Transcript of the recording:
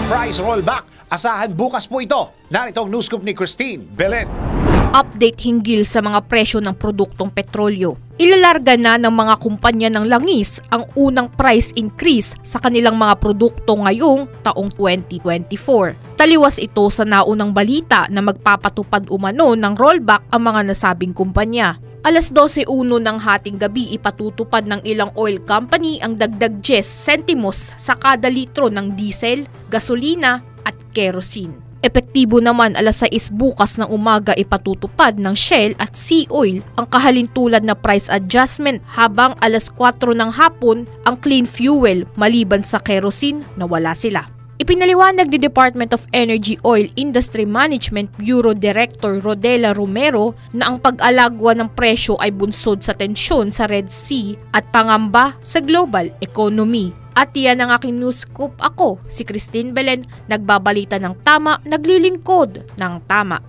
price rollback. Asahan bukas po ito. Narito ang news scoop ni Christine Belen. Update hinggil sa mga presyo ng produktong petrolyo. Ilalarga na ng mga kumpanya ng langis ang unang price increase sa kanilang mga produkto ngayong taong 2024. Taliwas ito sa naunang balita na magpapatupad umano ng rollback ang mga nasabing kumpanya. Alas 12:01 ng hating gabi ipatutupad ng ilang oil company ang dagdag 10 sentimos sa kada litro ng diesel, gasolina at kerosene. Epektibo naman alas 6 bukas ng umaga ipatutupad ng Shell at Sea Oil ang kahalintulad na price adjustment habang alas 4 ng hapon ang clean fuel maliban sa kerosene na wala sila. Ipinaliwanag ni Department of Energy Oil Industry Management Bureau Director Rodela Romero na ang pag-alagwa ng presyo ay bunsod sa tensyon sa Red Sea at pangamba sa global economy. At yan ang aking news scoop. Ako, si Christine Belen, nagbabalita ng tama, naglilingkod ng tama.